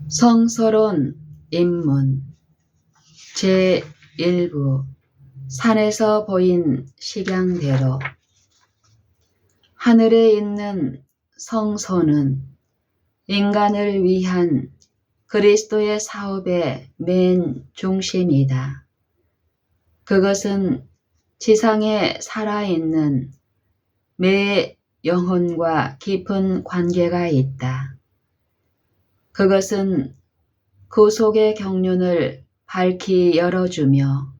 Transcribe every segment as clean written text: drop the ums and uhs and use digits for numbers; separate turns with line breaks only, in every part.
성서론 입문 제1부 산에서 보인 식양대로. 하늘에 있는 성소는 인간을 위한 그리스도의 사업의 맨 중심이다. 그것은 지상에 살아있는 매 영혼과 깊은 관계가 있다. 그것은 구속의 경륜을 밝히 열어주며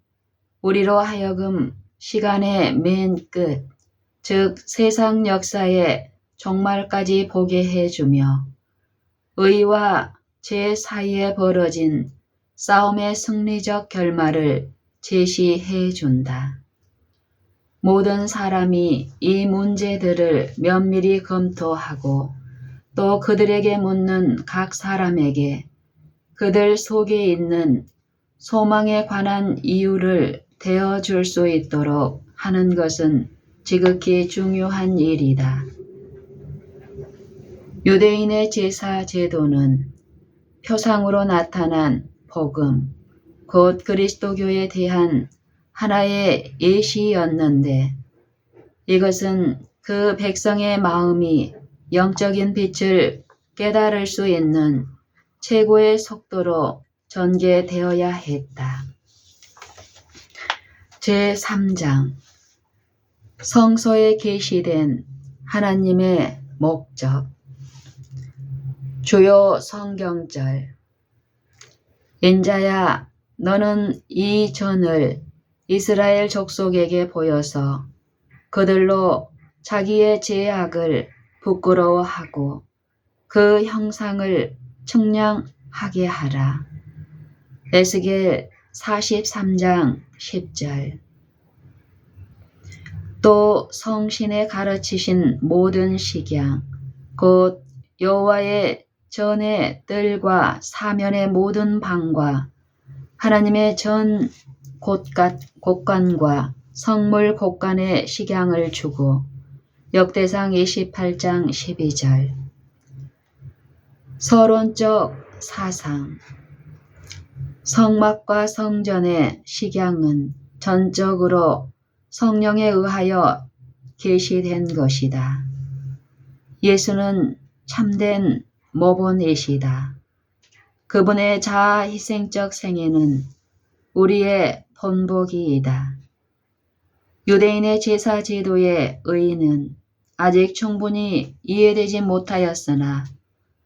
우리로 하여금 시간의 맨 끝, 즉 세상 역사의 종말까지 보게 해주며 의와 죄 사이에 벌어진 싸움의 승리적 결말을 제시해준다. 모든 사람이 이 문제들을 면밀히 검토하고 또 그들에게 묻는 각 사람에게 그들 속에 있는 소망에 관한 이유를 대어줄 수 있도록 하는 것은 지극히 중요한 일이다. 유대인의 제사 제도는 표상으로 나타난 복음, 곧 그리스도교에 대한 하나의 예시였는데 이것은 그 백성의 마음이 영적인 빛을 깨달을 수 있는 최고의 속도로 전개되어야 했다. 제3장 성서에 계시된 하나님의 목적. 주요 성경절. 인자야, 너는 이 전을 이스라엘 족속에게 보여서 그들로 자기의 죄악을 부끄러워하고 그 형상을 측량하게 하라. 에스겔 43장 10절. 또 성신에 가르치신 모든 식양, 곧 여호와의 전의 뜰과 사면의 모든 방과 하나님의 전 곳간과 성물 곳간의 식양을 주고 역대상 28장 12절. 서론적 사상. 성막과 성전의 식양은 전적으로 성령에 의하여 계시된 것이다. 예수는 참된 모본이시다. 그분의 자아 희생적 생애는 우리의 본보기이다. 유대인의 제사 제도의 의의는 아직 충분히 이해되지 못하였으나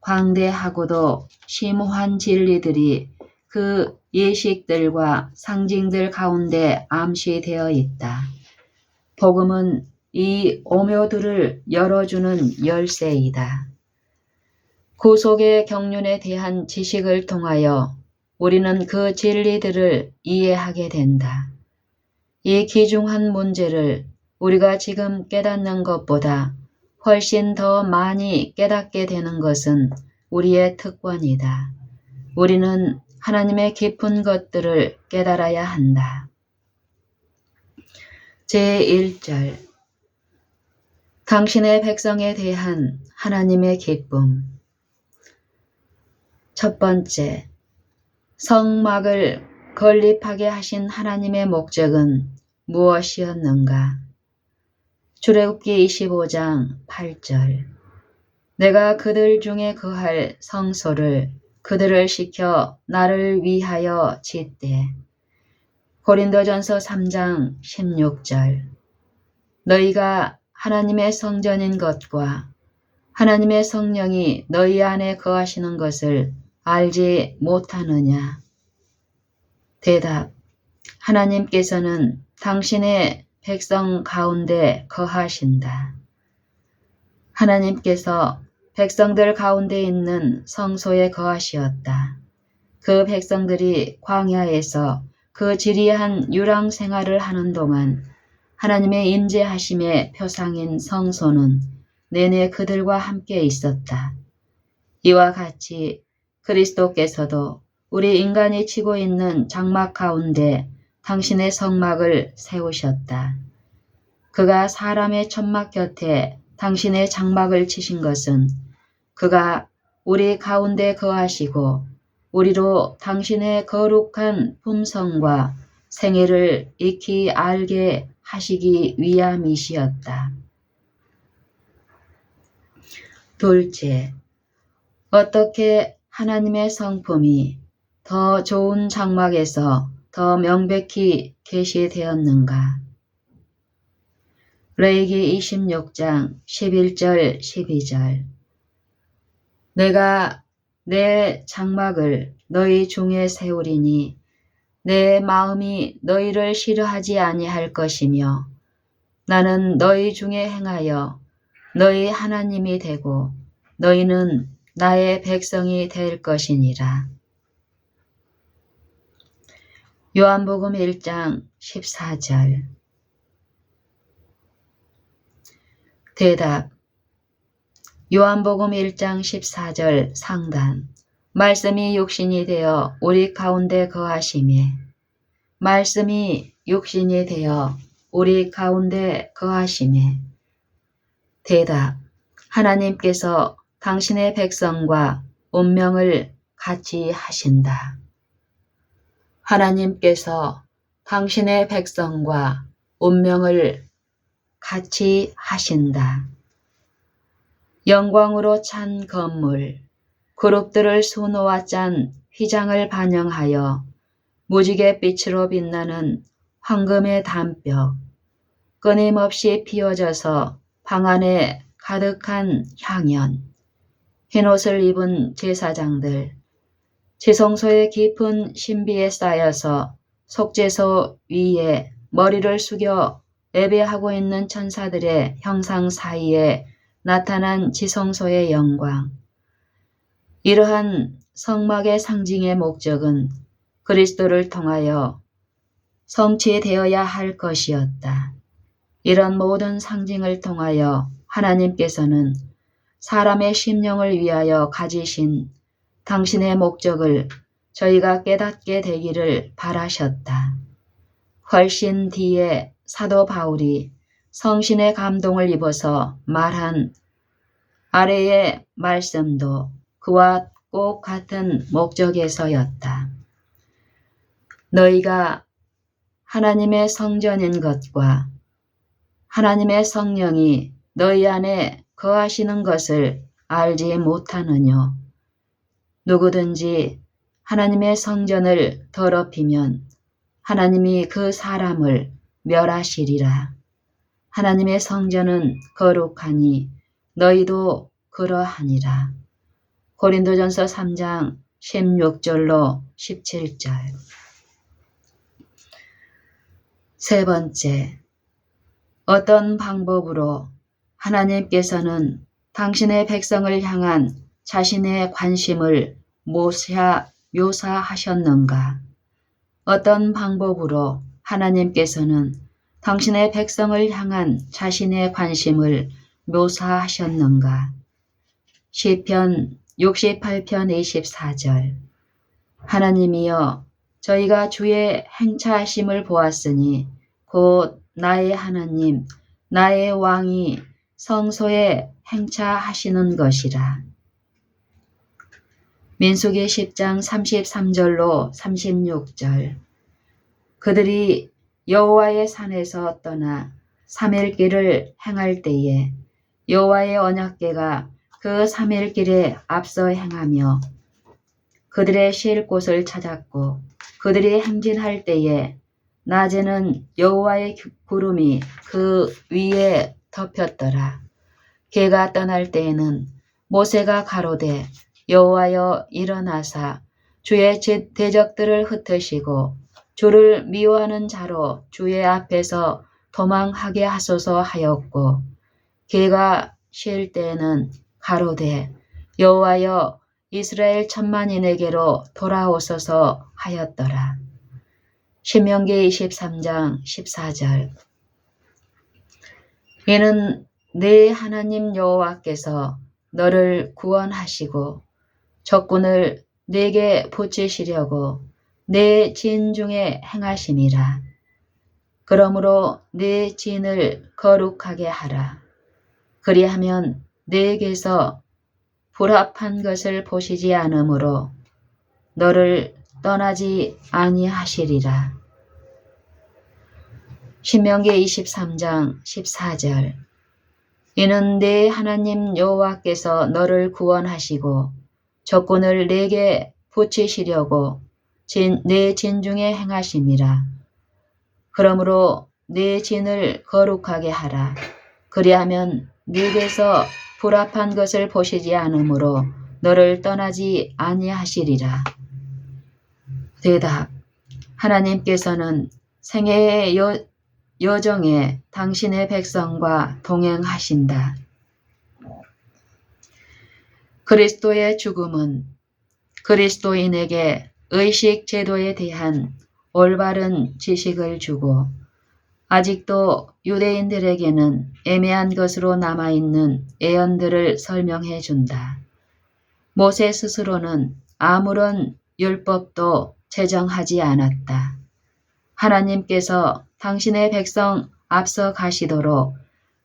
광대하고도 심오한 진리들이 그 예식들과 상징들 가운데 암시되어 있다. 복음은 이 오묘들을 열어주는 열쇠이다. 구속의 경륜에 대한 지식을 통하여 우리는 그 진리들을 이해하게 된다. 이 귀중한 문제를 우리가 지금 깨닫는 것보다 훨씬 더 많이 깨닫게 되는 것은 우리의 특권이다. 우리는 하나님의 깊은 것들을 깨달아야 한다. 제1절 당신의 백성에 대한 하나님의 기쁨. 첫 번째, 성막을 건립하게 하신 하나님의 목적은 무엇이었는가? 출애굽기 25장 8절. 내가 그들 중에 거할 성소를 그들을 시켜 나를 위하여 짓되. 고린도전서 3장 16절. 너희가 하나님의 성전인 것과 하나님의 성령이 너희 안에 거하시는 것을 알지 못하느냐? 대답. 하나님께서는 당신의 백성 가운데 거하신다. 하나님께서 백성들 가운데 있는 성소에 거하시었다. 그 백성들이 광야에서 그 지리한 유랑 생활을 하는 동안 하나님의 임재하심의 표상인 성소는 내내 그들과 함께 있었다. 이와 같이 그리스도께서도 우리 인간이 치고 있는 장막 가운데 당신의 성막을 세우셨다. 그가 사람의 천막 곁에 당신의 장막을 치신 것은 그가 우리 가운데 거하시고 우리로 당신의 거룩한 품성과 생애를 익히 알게 하시기 위함이시었다. 둘째, 어떻게 하나님의 성품이 더 좋은 장막에서 더 명백히 계시되었는가? 레위기 26장 11절 12절 내가 내 장막을 너희 중에 세우리니 내 마음이 너희를 싫어하지 아니할 것이며 나는 너희 중에 행하여 너희 하나님이 되고 너희는 나의 백성이 될 것이니라. 요한복음 1장 14절 대답 요한복음 1장 14절 상단 말씀이 육신이 되어 우리 가운데 거하심에 말씀이 육신이 되어 우리 가운데 거하심에 대답 하나님께서 당신의 백성과 운명을 같이 하신다. 하나님께서 당신의 백성과 운명을 같이 하신다. 영광으로 찬 건물, 그룹들을 수놓아 짠 휘장을 반영하여 무지개 빛으로 빛나는 황금의 담벼, 끊임없이 피어져서 방 안에 가득한 향연, 흰옷을 입은 제사장들, 지성소의 깊은 신비에 쌓여서 속죄소 위에 머리를 숙여 예배하고 있는 천사들의 형상 사이에 나타난 지성소의 영광. 이러한 성막의 상징의 목적은 그리스도를 통하여 성취되어야 할 것이었다. 이런 모든 상징을 통하여 하나님께서는 사람의 심령을 위하여 가지신 당신의 목적을 저희가 깨닫게 되기를 바라셨다. 훨씬 뒤에 사도 바울이 성신의 감동을 입어서 말한 아래의 말씀도 그와 꼭 같은 목적에서였다. 너희가 하나님의 성전인 것과 하나님의 성령이 너희 안에 거하시는 것을 알지 못하느뇨. 누구든지 하나님의 성전을 더럽히면 하나님이 그 사람을 멸하시리라. 하나님의 성전은 거룩하니 너희도 그러하니라. 고린도전서 3장 16절로 17절. 세 번째, 어떤 방법으로 하나님께서는 당신의 백성을 향한 자신의 관심을 묘사하셨는가? 어떤 방법으로 하나님께서는 당신의 백성을 향한 자신의 관심을 묘사하셨는가? 시편 68편 24절 하나님이여 저희가 주의 행차하심을 보았으니 곧 나의 하나님 나의 왕이 성소에 행차하시는 것이라. 민수기 10장 33절로 36절 그들이 여호와의 산에서 떠나 3일 길을 행할 때에 여호와의 언약궤가 그 3일 길에 앞서 행하며 그들의 쉴 곳을 찾았고 그들이 행진할 때에 낮에는 여호와의 구름이 그 위에 덮였더라. 걔가 떠날 때에는 모세가 가로되 여호와여 일어나사 주의 대적들을 흩으시고 주를 미워하는 자로 주의 앞에서 도망하게 하소서 하였고 걔가 쉴 때에는 가로되 여호와여 이스라엘 천만인에게로 돌아오소서 하였더라. 신명기 23장 14절 이는 네 하나님 여호와께서 너를 구원하시고 적군을 네게 붙이시려고 네 진 중에 행하심이라. 그러므로 네 진을 거룩하게 하라. 그리하면 네게서 불합한 것을 보시지 않으므로 너를 떠나지 아니하시리라. 신명기 23장 14절. 이는 네 하나님 여호와께서 너를 구원하시고 적군을 네게 붙이시려고 내 진중에 행하심이라. 그러므로 네 진을 거룩하게 하라. 그리하면 네게서 불합한 것을 보시지 않으므로 너를 떠나지 아니하시리라. 대답. 하나님께서는 생애의 여정에 당신의 백성과 동행하신다. 그리스도의 죽음은 그리스도인에게 의식 제도에 대한 올바른 지식을 주고 아직도 유대인들에게는 애매한 것으로 남아있는 예언들을 설명해 준다. 모세 스스로는 아무런 율법도 제정하지 않았다. 하나님께서 당신의 백성 앞서 가시도록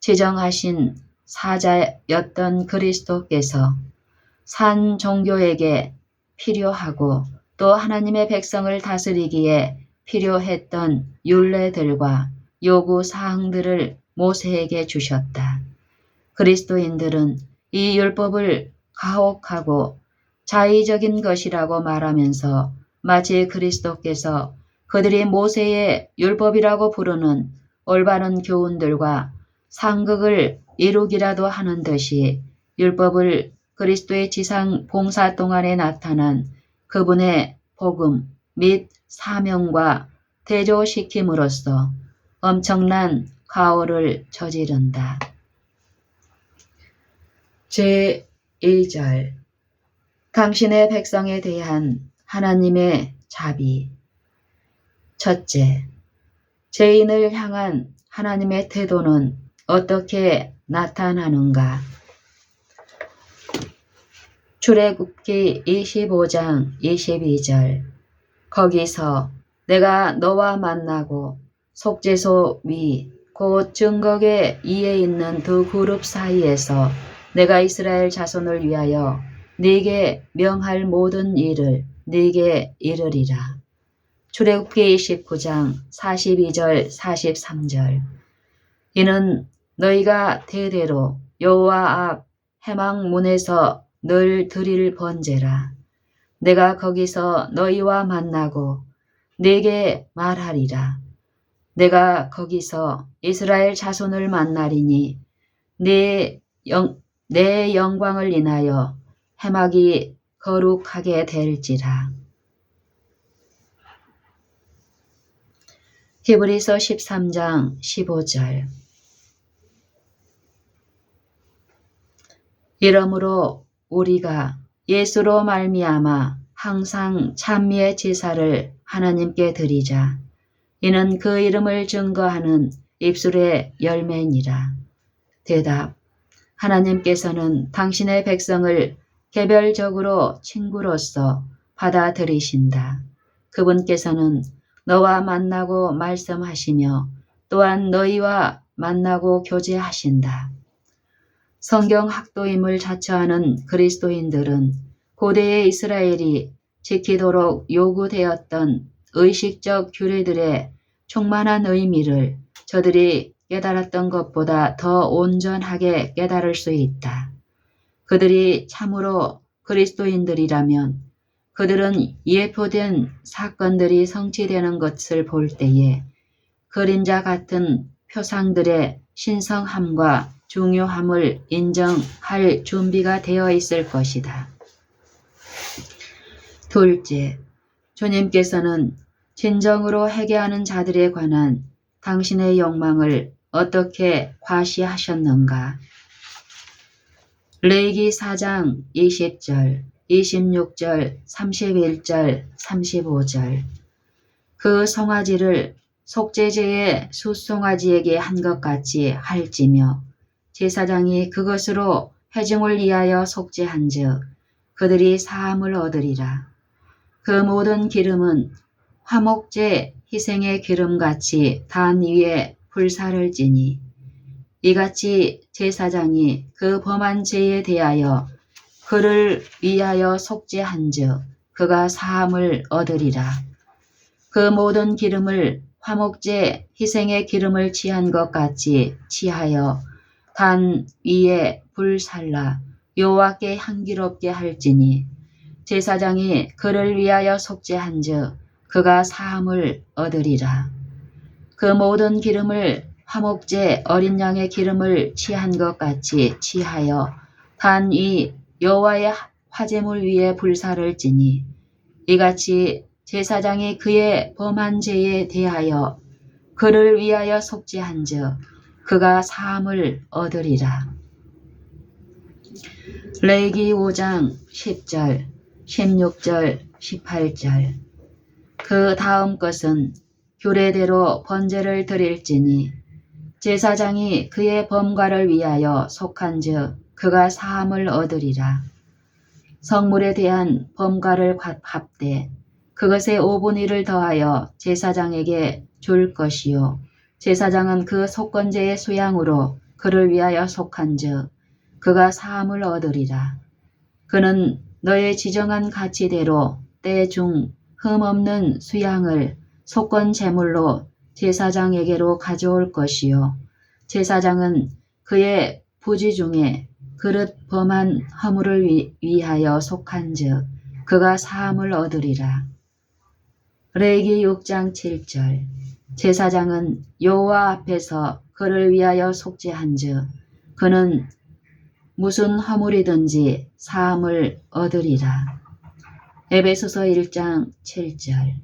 지정하신 사자였던 그리스도께서 산 종교에게 필요하고 또 하나님의 백성을 다스리기에 필요했던 율례들과 요구사항들을 모세에게 주셨다. 그리스도인들은 이 율법을 가혹하고 자의적인 것이라고 말하면서 마치 그리스도께서 그들이 모세의 율법이라고 부르는 올바른 교훈들과 상극을 이루기라도 하는 듯이 율법을 그리스도의 지상 봉사 동안에 나타난 그분의 복음 및 사명과 대조시킴으로써 엄청난 가오를 저지른다. 제1절. 당신의 백성에 대한 하나님의 자비. 첫째, 죄인을 향한 하나님의 태도는 어떻게 나타나는가? 출애굽기 25장 22절. 거기서 내가 너와 만나고 속죄소 위 곧 증거계 이에 있는 두 그룹 사이에서 내가 이스라엘 자손을 위하여 네게 명할 모든 일을 네게 이르리라. 출애굽기 29장 42절 43절. 이는 너희가 대대로 여호와 앞 회막문에서 늘 드릴 번제라. 내가 거기서 너희와 만나고 네게 말하리라. 내가 거기서 이스라엘 자손을 만나리니 내 영광을 인하여 회막이 거룩하게 될지라. 히브리서 13장 15절. 이러므로 우리가 예수로 말미암아 항상 찬미의 제사를 하나님께 드리자. 이는 그 이름을 증거하는 입술의 열매니라. 대답. 하나님께서는 당신의 백성을 개별적으로 친구로서 받아들이신다. 그분께서는 너와 만나고 말씀하시며 또한 너희와 만나고 교제하신다. 성경 학도임을 자처하는 그리스도인들은 고대의 이스라엘이 지키도록 요구되었던 의식적 규례들의 충만한 의미를 저들이 깨달았던 것보다 더 온전하게 깨달을 수 있다. 그들이 참으로 그리스도인들이라면 그들은 예표된 사건들이 성취되는 것을 볼 때에 그림자 같은 표상들의 신성함과 중요함을 인정할 준비가 되어 있을 것이다. 둘째, 주님께서는 진정으로 회개하는 자들에 관한 당신의 욕망을 어떻게 과시하셨는가? 레위기 4장 20절, 26절, 31절, 35절. 그 송아지를 속죄제의 숫송아지에게 한 것 같이 할지며 제사장이 그것으로 회중을 위하여 속죄한즉 그들이 사함을 얻으리라. 그 모든 기름은 화목제 희생의 기름같이 단 위에 불사를 지니 이같이 제사장이 그 범한 죄에 대하여 그를 위하여 속죄한즉 그가 사함을 얻으리라. 그 모든 기름을 화목제 희생의 기름을 취한 것 같이 취하여 단 위에 불살라 여호와께 향기롭게 할지니 제사장이 그를 위하여 속죄한즉 그가 사함을 얻으리라. 그 모든 기름을 화목제 어린 양의 기름을 취한 것 같이 취하여 단 위 여호와의 화제물 위에 불사를 지니 이같이 제사장이 그의 범한 죄에 대하여 그를 위하여 속죄한즉 그가 사함을 얻으리라. 레위기 5장 10절, 16절, 18절. 그 다음 것은 규례대로 번제를 드릴지니 제사장이 그의 범과를 위하여 속한즉 그가 사함을 얻으리라. 성물에 대한 범과를 합되 그것의 5분의 1을 더하여 제사장에게 줄 것이요 제사장은 그 속건제의 수양으로 그를 위하여 속한즉 그가 사함을 얻으리라. 그는 너의 지정한 가치대로 때 중 흠없는 수양을 속건 제물로 제사장에게로 가져올 것이요 제사장은 그의 부지 중에 그릇 범한 허물을 위하여 속한즉 그가 사함을 얻으리라. 레위기 6장 7절. 제사장은 여호와 앞에서 그를 위하여 속죄한즉 그는 무슨 허물이든지 사함을 얻으리라. 에베소서 1장 7절.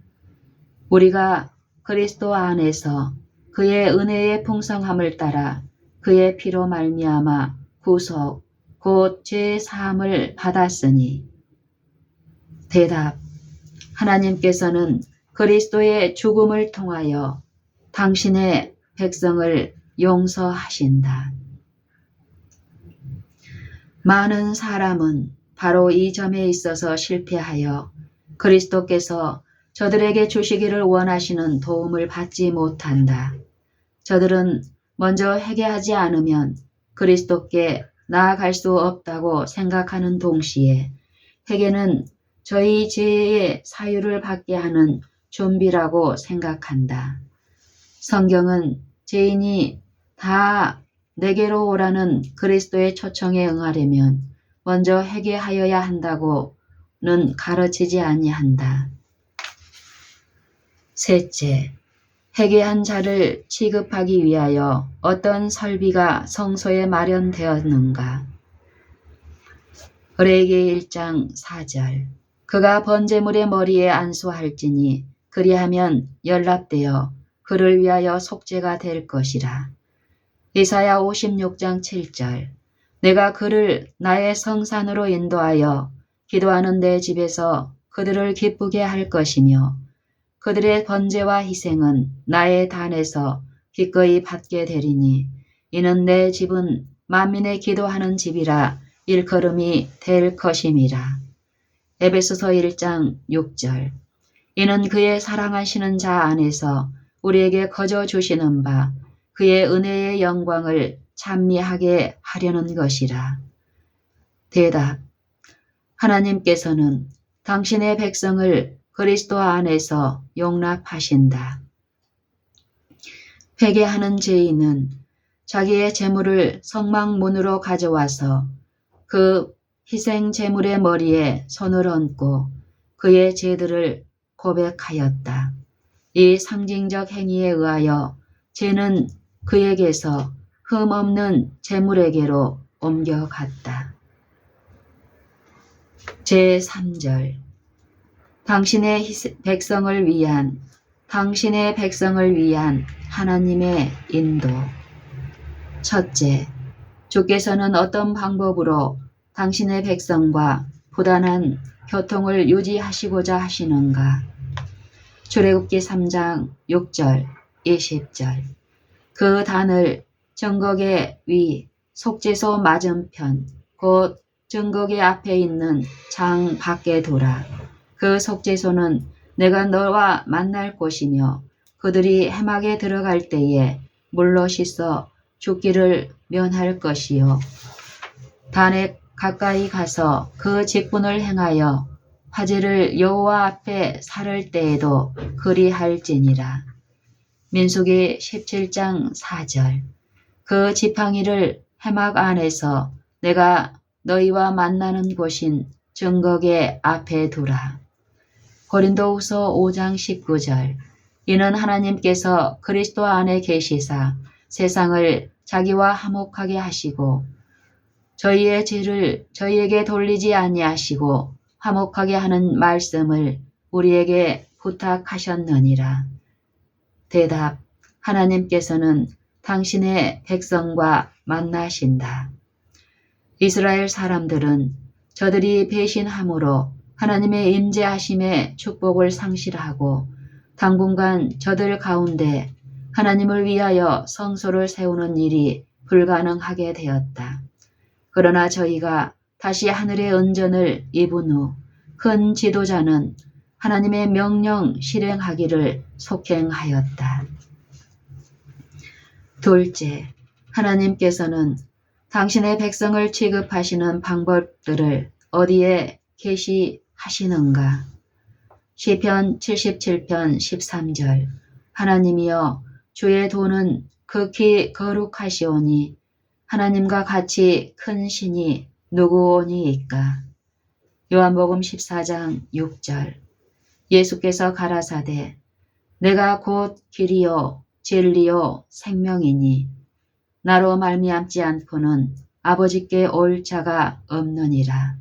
우리가 그리스도 안에서 그의 은혜의 풍성함을 따라 그의 피로 말미암아 구속 곧 죄 사함을 받았으니. 대답. 하나님께서는 그리스도의 죽음을 통하여 당신의 백성을 용서하신다. 많은 사람은 바로 이 점에 있어서 실패하여 그리스도께서 저들에게 주시기를 원하시는 도움을 받지 못한다. 저들은 먼저 회개하지 않으면 그리스도께 나아갈 수 없다고 생각하는 동시에 회개는 저희 죄의 사유를 받게 하는 준비라고 생각한다. 성경은 죄인이 다 내게로 오라는 그리스도의 초청에 응하려면 먼저 회개하여야 한다고는 가르치지 아니한다. 셋째, 회개한 자를 취급하기 위하여 어떤 설비가 성소에 마련되었는가? 레위기 1장 4절. 그가 번제물의 머리에 안수할지니 그리하면 연락되어 그를 위하여 속죄가 될 것이라. 이사야 56장 7절. 내가 그를 나의 성산으로 인도하여 기도하는 내 집에서 그들을 기쁘게 할 것이며 그들의 번제와 희생은 나의 단에서 기꺼이 받게 되리니 이는 내 집은 만민의 기도하는 집이라 일컬음이 될 것임이라. 에베소서 1장 6절. 이는 그의 사랑하시는 자 안에서 우리에게 거저 주시는 바 그의 은혜의 영광을 찬미하게 하려는 것이라. 대답. 하나님께서는 당신의 백성을 그리스도 안에서 용납하신다. 회개하는 죄인은 자기의 제물을 성막문으로 가져와서 그 희생 제물의 머리에 손을 얹고 그의 죄들을 고백하였다. 이 상징적 행위에 의하여 죄는 그에게서 흠없는 제물에게로 옮겨갔다. 제3절. 당신의 백성을 위한 하나님의 인도. 첫째, 주께서는 어떤 방법으로 당신의 백성과 부단한 교통을 유지하시고자 하시는가? 출애굽기 3장 6절, 20절. 그 단을 증거계 위 속죄소 맞은편 곧 증거계 앞에 있는 장 밖에 두라. 그 속죄소는 내가 너와 만날 곳이며 그들이 해막에 들어갈 때에 물로 씻어 죽기를 면할 것이요. 단에 가까이 가서 그 직분을 행하여 화제를 여호와 앞에 살을 때에도 그리할지니라. 민수기 17장 4절. 그 지팡이를 해막 안에서 내가 너희와 만나는 곳인 증거계 앞에 두라. 고린도후서 5장 19절. 이는 하나님께서 그리스도 안에 계시사 세상을 자기와 화목하게 하시고 저희의 죄를 저희에게 돌리지 아니하시고 화목하게 하는 말씀을 우리에게 부탁하셨느니라. 대답. 하나님께서는 당신의 백성과 만나신다. 이스라엘 사람들은 저들이 배신함으로 하나님의 임재하심의 축복을 상실하고 당분간 저들 가운데 하나님을 위하여 성소를 세우는 일이 불가능하게 되었다. 그러나 저희가 다시 하늘의 은전을 입은 후 큰 지도자는 하나님의 명령 실행하기를 속행하였다. 둘째, 하나님께서는 당신의 백성을 취급하시는 방법들을 어디에 계시하시는가? 시편 77편 13절. 하나님이여 주의 도는 극히 거룩하시오니 하나님과 같이 큰 신이 누구오니이까? 요한복음 14장 6절. 예수께서 가라사대 내가 곧 길이요 진리요 생명이니 나로 말미암지 않고는 아버지께 올 자가 없느니라.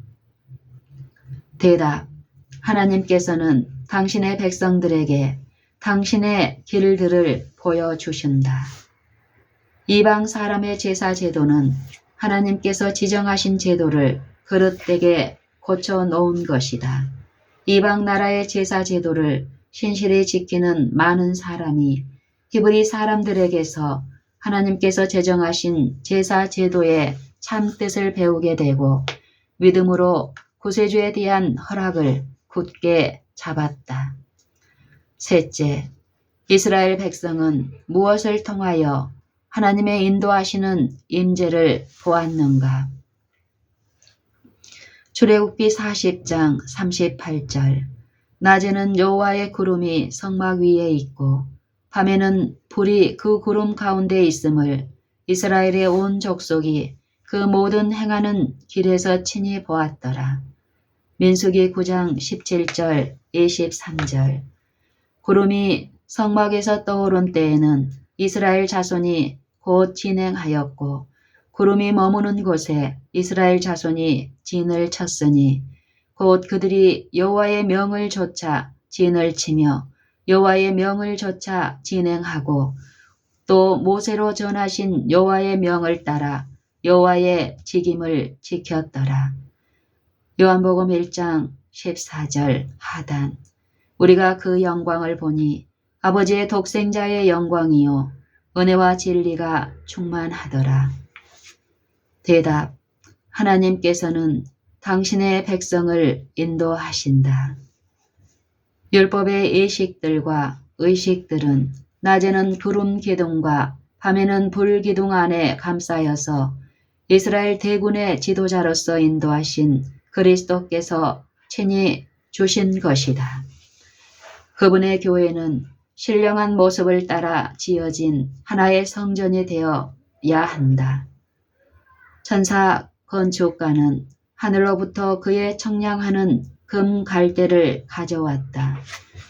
대답. 하나님께서는 당신의 백성들에게 당신의 길들을 보여주신다. 이방 사람의 제사 제도는 하나님께서 지정하신 제도를 그릇되게 고쳐놓은 것이다. 이방 나라의 제사 제도를 신실히 지키는 많은 사람이 히브리 사람들에게서 하나님께서 제정하신 제사 제도의 참뜻을 배우게 되고 믿음으로 구세주에 대한 허락을 굳게 잡았다. 셋째, 이스라엘 백성은 무엇을 통하여 하나님의 인도하시는 임재를 보았는가? 출애굽기 40장 38절. 낮에는 여호와의 구름이 성막 위에 있고 밤에는 불이 그 구름 가운데 있음을 이스라엘의 온 족속이 그 모든 행하는 길에서 친히 보았더라. 민수기 9장 17절 23절. 구름이 성막에서 떠오른 때에는 이스라엘 자손이 곧 진행하였고 구름이 머무는 곳에 이스라엘 자손이 진을 쳤으니 곧 그들이 여호와의 명을 조차 진을 치며 여호와의 명을 조차 진행하고 또 모세로 전하신 여호와의 명을 따라 여호와의 직임을 지켰더라. 요한복음 1장 14절 하단. 우리가 그 영광을 보니 아버지의 독생자의 영광이요 은혜와 진리가 충만하더라. 대답. 하나님께서는 당신의 백성을 인도하신다. 율법의 예식들과 의식들은 낮에는 구름 기둥과 밤에는 불 기둥 안에 감싸여서 이스라엘 대군의 지도자로서 인도하신 그리스도께서 친히 주신 것이다. 그분의 교회는 신령한 모습을 따라 지어진 하나의 성전이 되어야 한다. 천사 건축가는 하늘로부터 그의 청량하는 금 갈대를 가져왔다.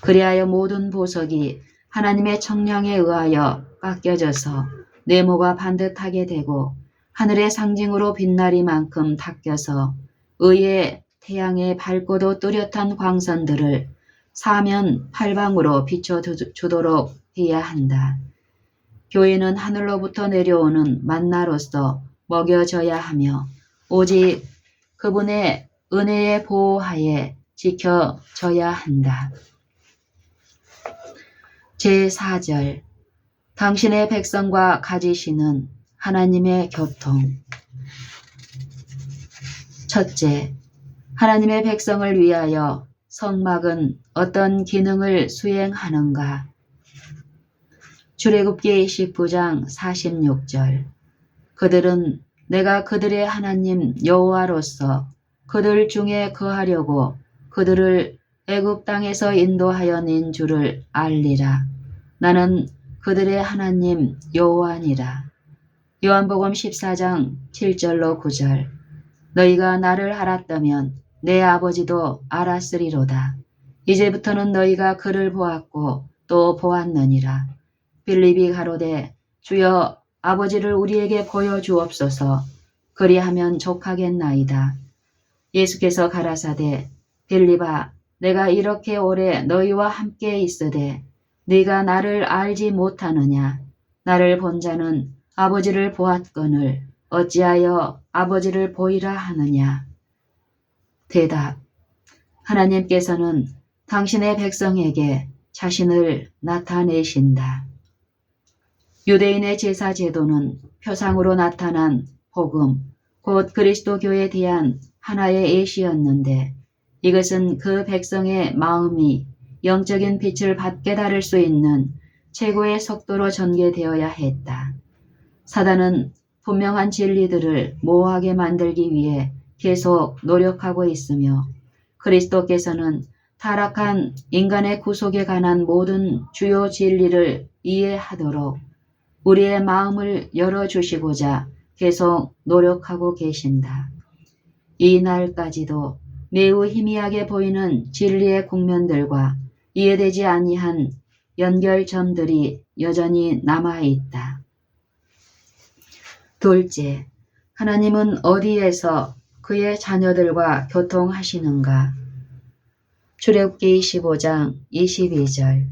그리하여 모든 보석이 하나님의 청량에 의하여 깎여져서 네모가 반듯하게 되고 하늘의 상징으로 빛나리만큼 닦여서 의의 태양의 밝고도 뚜렷한 광선들을 사면 팔방으로 비춰주도록 해야 한다. 교회는 하늘로부터 내려오는 만나로서 먹여져야 하며 오직 그분의 은혜의 보호하에 지켜져야 한다. 제4절. 당신의 백성과 가지시는 하나님의 교통. 첫째, 하나님의 백성을 위하여 성막은 어떤 기능을 수행하는가? 출애굽기 19장 46절. 그들은 내가 그들의 하나님 여호와로서 그들 중에 거하려고 그 그들을 애굽 땅에서 인도하여 낸 줄을 알리라. 나는 그들의 하나님 여호와니라. 요한복음 14장 7절로 9절. 너희가 나를 알았다면 내 아버지도 알았으리로다. 이제부터는 너희가 그를 보았고 또 보았느니라. 빌립이 가로되 주여 아버지를 우리에게 보여주옵소서. 그리하면 족하겠나이다. 예수께서 가라사대 빌립아 내가 이렇게 오래 너희와 함께 있으되 네가 나를 알지 못하느냐. 나를 본 자는 아버지를 보았거늘 어찌하여 아버지를 보이라 하느냐. 대답. 하나님께서는 당신의 백성에게 자신을 나타내신다. 유대인의 제사 제도는 표상으로 나타난 복음, 곧 그리스도교에 대한 하나의 예시였는데 이것은 그 백성의 마음이 영적인 빛을 받게 다를 수 있는 최고의 속도로 전개되어야 했다. 사단은 분명한 진리들을 모호하게 만들기 위해 계속 노력하고 있으며 그리스도께서는 타락한 인간의 구속에 관한 모든 주요 진리를 이해하도록 우리의 마음을 열어주시고자 계속 노력하고 계신다. 이 날까지도 매우 희미하게 보이는 진리의 국면들과 이해되지 아니한 연결점들이 여전히 남아있다. 둘째, 하나님은 어디에서 그의 자녀들과 교통하시는가? 출애굽기 25장 22절.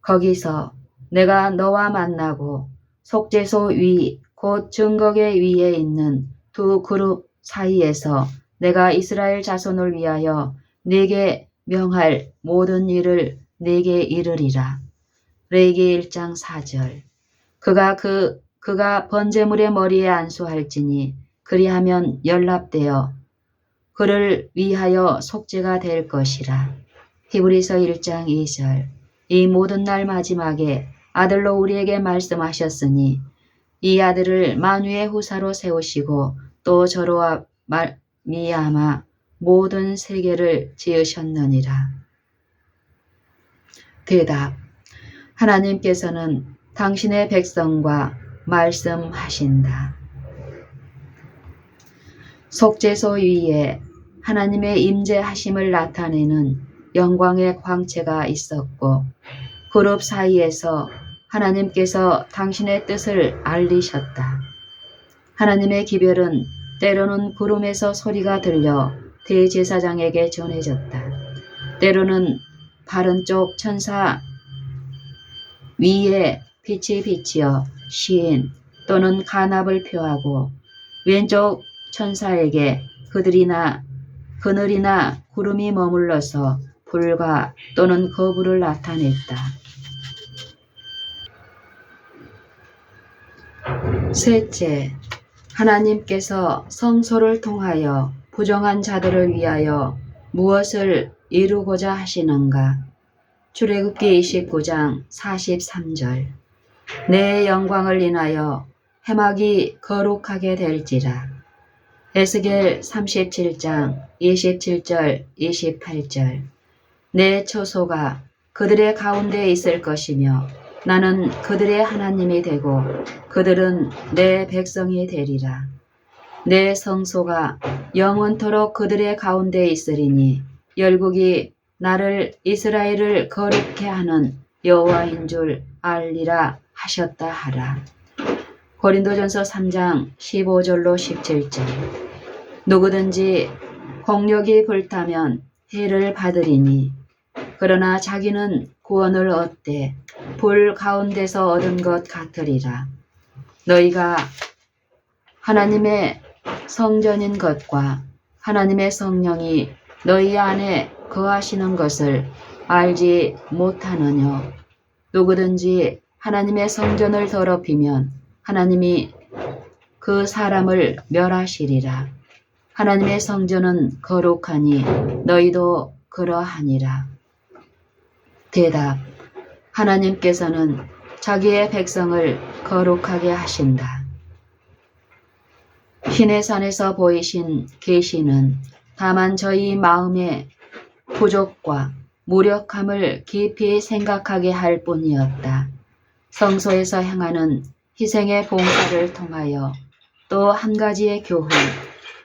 거기서 내가 너와 만나고 속죄소 위 곧 증거계 위에 있는 두 그룹 사이에서 내가 이스라엘 자손을 위하여 네게 명할 모든 일을 네게 이르리라. 레위기 1장 4절. 그가 번제물의 머리에 안수할지니 그리하면 연락되어 그를 위하여 속죄가 될 것이라. 히브리서 1장 2절. 이 모든 날 마지막에 아들로 우리에게 말씀하셨으니 이 아들을 만유의 후사로 세우시고 또 저로 말미암아 모든 세계를 지으셨느니라. 대답. 하나님께서는 당신의 백성과 말씀하신다. 속죄소 위에 하나님의 임재하심을 나타내는 영광의 광채가 있었고 그룹 사이에서 하나님께서 당신의 뜻을 알리셨다. 하나님의 기별은 때로는 구름에서 소리가 들려 대제사장에게 전해졌다. 때로는 바른 쪽 천사 위에 빛이 비치어 시인 또는 간압을 표하고 왼쪽 천사에게 그늘이나 구름이 머물러서 불과 또는 거부를 나타냈다. 셋째, 하나님께서 성소를 통하여 부정한 자들을 위하여 무엇을 이루고자 하시는가? 출애굽기 29장 43절. 내 영광을 인하여 해막이 거룩하게 될지라. 에스겔 37장 27절 28절. 내 처소가 그들의 가운데 있을 것이며 나는 그들의 하나님이 되고 그들은 내 백성이 되리라. 내 성소가 영원토록 그들의 가운데 있으리니 열국이 나를 이스라엘을 거룩해 하는 여호와인 줄 알리라 하셨다 하라. 고린도전서 3장 15절로 17절. 누구든지 공력이 불타면 해를 받으리니 그러나 자기는 구원을 얻되 불 가운데서 얻은 것 같으리라. 너희가 하나님의 성전인 것과 하나님의 성령이 너희 안에 거하시는 것을 알지 못하느뇨. 누구든지 하나님의 성전을 더럽히면 하나님이 그 사람을 멸하시리라. 하나님의 성전은 거룩하니 너희도 그러하니라. 대답. 하나님께서는 자기의 백성을 거룩하게 하신다. 시내산에서 보이신 계시는 다만 저희 마음에 부족과 무력함을 깊이 생각하게 할 뿐이었다. 성소에서 행하는 희생의 봉사를 통하여 또 한 가지의 교훈,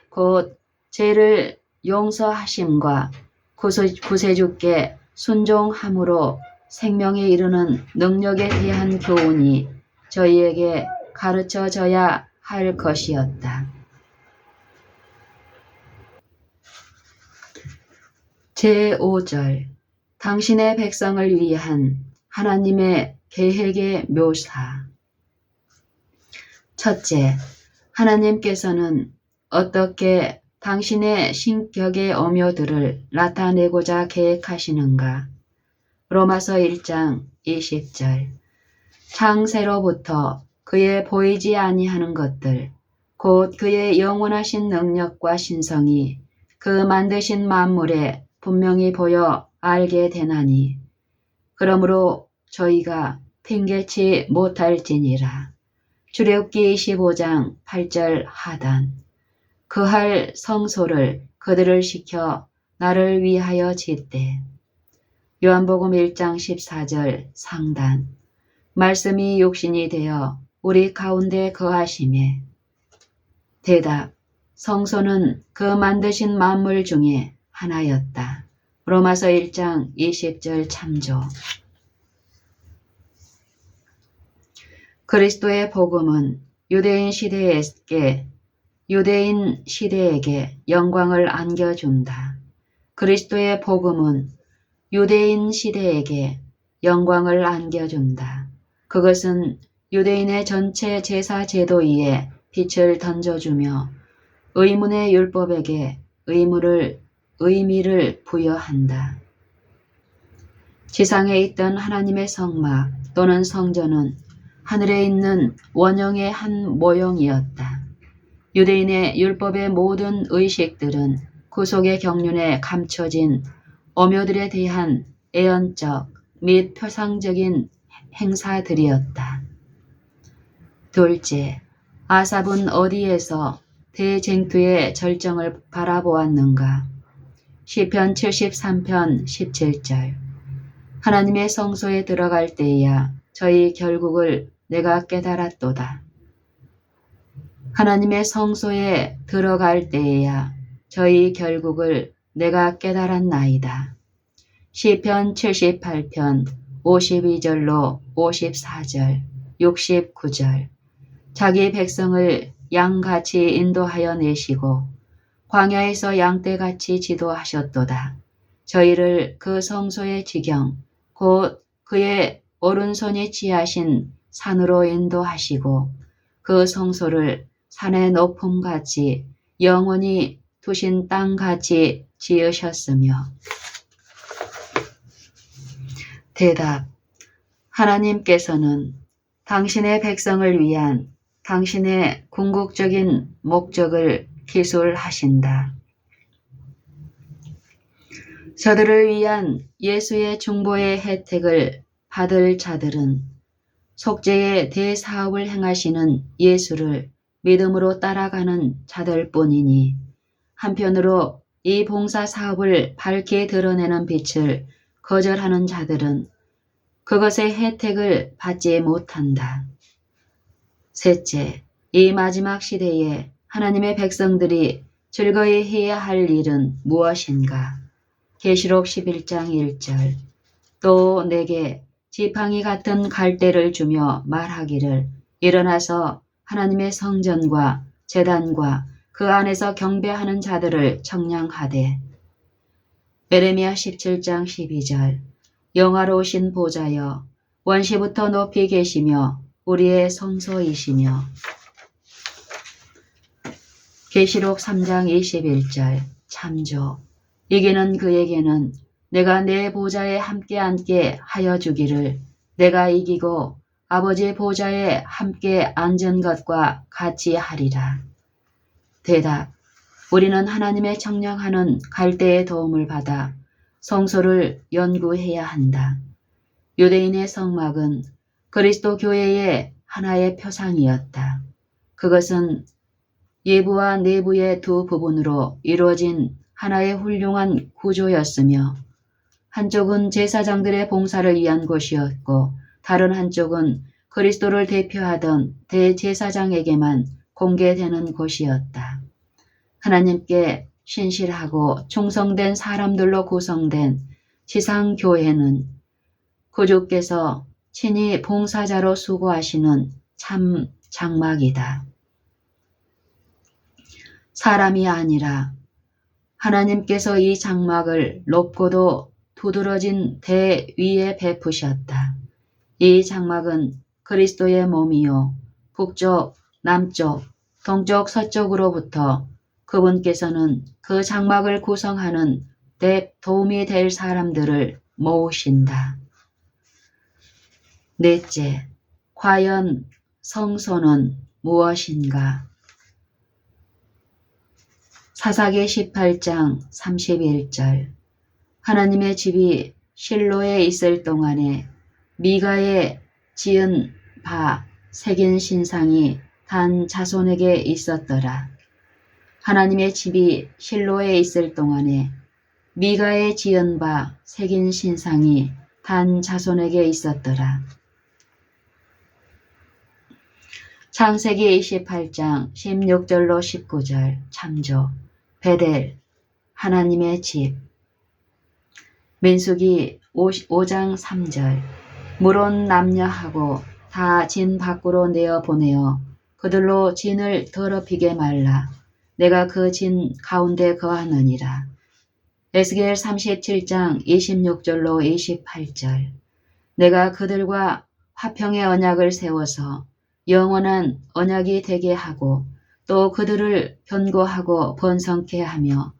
곧 죄를 용서하심과 구세주께 순종함으로 생명에 이르는 능력에 대한 교훈이 저희에게 가르쳐져야 할 것이었다. 제5절 당신의 백성을 위한 하나님의 계획의 묘사. 첫째, 하나님께서는 어떻게 당신의 신격의 오묘들을 나타내고자 계획하시는가? 로마서 1장 20절 창세로부터 그의 보이지 아니하는 것들, 곧 그의 영원하신 능력과 신성이 그 만드신 만물에 분명히 보여 알게 되나니, 그러므로 저희가 핑계치 못할지니라. 출애굽기 25장 8절 하단. 그할 성소를 그들을 시켜 나를 위하여 짓되. 요한복음 1장 14절 상단. 말씀이 육신이 되어 우리 가운데 거하심에. 대답. 성소는 그 만드신 만물 중에 하나였다. 로마서 1장 20절 참조. 그리스도의 복음은 유대인 시대에게 영광을 안겨준다. 그리스도의 복음은 유대인 시대에게 영광을 안겨준다. 그것은 유대인의 전체 제사 제도 위에 빛을 던져주며 의문의 율법에게 의미를 부여한다. 지상에 있던 하나님의 성막 또는 성전은 하늘에 있는 원형의 한 모형이었다. 유대인의 율법의 모든 의식들은 그 속의 경륜에 감춰진 오묘들에 대한 애언적 및 표상적인 행사들이었다. 둘째, 아삽은 어디에서 대쟁투의 절정을 바라보았는가? 시편 73편 17절. 하나님의 성소에 들어갈 때야 저희 결국을 내가 깨달았도다. 하나님의 성소에 들어갈 때에야 저희 결국을 내가 깨달았나이다. 시편 78편 52절로 54절, 69절. 자기 백성을 양같이 인도하여 내시고 광야에서 양떼같이 지도하셨도다. 저희를 그 성소의 지경, 곧 그의 오른손이 취하신 산으로 인도하시고 그 성소를 산의 높음같이 영원히 두신 땅같이 지으셨으며. 대답. 하나님께서는 당신의 백성을 위한 당신의 궁극적인 목적을 기술하신다. 저들을 위한 예수의 중보의 혜택을 받을 자들은 속죄의 대사업을 행하시는 예수를 믿음으로 따라가는 자들뿐이니, 한편으로 이 봉사 사업을 밝게 드러내는 빛을 거절하는 자들은 그것의 혜택을 받지 못한다. 셋째, 이 마지막 시대에 하나님의 백성들이 즐거이 해야 할 일은 무엇인가? 계시록 11장 1절. 또 내게 지팡이 같은 갈대를 주며 말하기를, 일어나서 하나님의 성전과 제단과 그 안에서 경배하는 자들을 청량하되. 에레미야 17장 12절. 영화로우신 보좌여, 원시부터 높이 계시며 우리의 성소이시며. 계시록 3장 21절 참조. 이기는 그에게는 내가 내 보좌에 함께 앉게 하여 주기를, 내가 이기고 아버지의 보좌에 함께 앉은 것과 같이 하리라. 대답. 우리는 하나님의 청량하는 갈대의 도움을 받아 성소를 연구해야 한다. 유대인의 성막은 그리스도 교회의 하나의 표상이었다. 그것은 예부와 내부의 두 부분으로 이루어진 하나의 훌륭한 구조였으며 한쪽은 제사장들의 봉사를 위한 곳이었고 다른 한쪽은 그리스도를 대표하던 대제사장에게만 공개되는 곳이었다. 하나님께 신실하고 충성된 사람들로 구성된 지상교회는 구주께서 친히 봉사자로 수고하시는 참 장막이다. 사람이 아니라 하나님께서 이 장막을 높고도 두드러진 대 위에 베푸셨다. 이 장막은 그리스도의 몸이요 북쪽, 남쪽, 동쪽, 서쪽으로부터 그분께서는 그 장막을 구성하는 도움이 될 사람들을 모으신다. 넷째, 과연 성소는 무엇인가? 사사기 18장 31절 하나님의 집이 실로에 있을 동안에 미가의 지은 바 새긴 신상이 단 자손에게 있었더라. 하나님의 집이 실로에 있을 동안에 미가의 지은 바 새긴 신상이 단 자손에게 있었더라. 창세기 28장 16절로 19절 참조 베델 하나님의 집 민수기 5장 3절 물온 남녀하고 다 진 밖으로 내어보내어 그들로 진을 더럽히게 말라. 내가 그 진 가운데 거하느니라. 에스겔 37장 26절로 28절 내가 그들과 화평의 언약을 세워서 영원한 언약이 되게 하고 또 그들을 견고하고 번성케 하며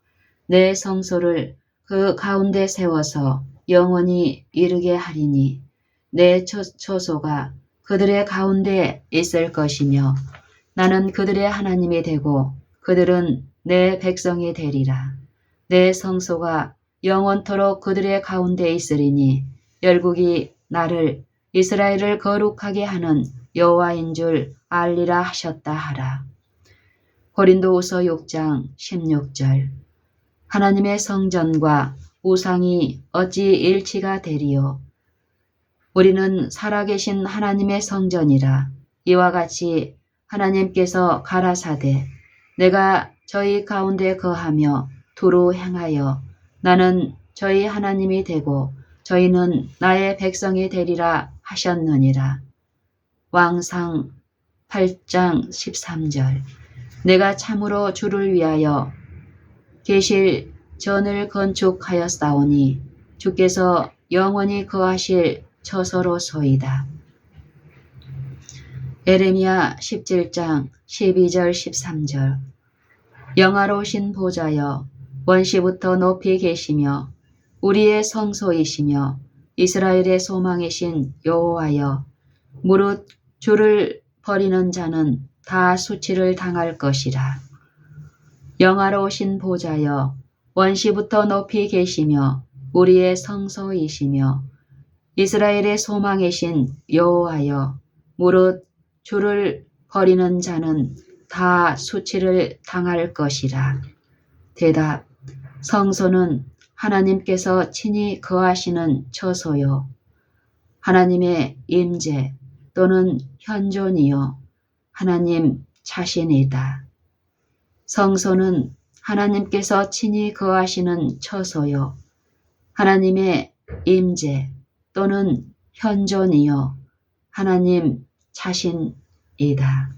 내 성소를 그 가운데 세워서 영원히 이르게 하리니 내 초소가 그들의 가운데 있을 것이며 나는 그들의 하나님이 되고 그들은 내 백성이 되리라. 내 성소가 영원토록 그들의 가운데 있으리니 열국이 나를 이스라엘을 거룩하게 하는 여호와인 줄 알리라 하셨다 하라. 고린도후서 6장 16절 하나님의 성전과 우상이 어찌 일치가 되리요. 우리는 살아계신 하나님의 성전이라. 이와 같이 하나님께서 가라사대 내가 저희 가운데 거하며 두루 행하여 나는 저희 하나님이 되고 저희는 나의 백성이 되리라 하셨느니라. 왕상 8장 13절 내가 참으로 주를 위하여 계실 전을 건축하였사오니 주께서 영원히 거하실 처소로소이다. 에레미야 17장 12절 13절 영화로우신 보좌여 원시부터 높이 계시며 우리의 성소이시며 이스라엘의 소망이신 여호와여 무릇 주를 버리는 자는 다 수치를 당할 것이라. 영화로우신 보좌여 원시부터 높이 계시며 우리의 성소이시며 이스라엘의 소망이신 여호와여 무릇 주를 버리는 자는 다 수치를 당할 것이라. 대답 성소는 하나님께서 친히 거하시는 처소요 하나님의 임재 또는 현존이요 하나님 자신이다. 성소는 하나님께서 친히 거하시는 처소요 하나님의 임재 또는 현존이요 하나님 자신이다.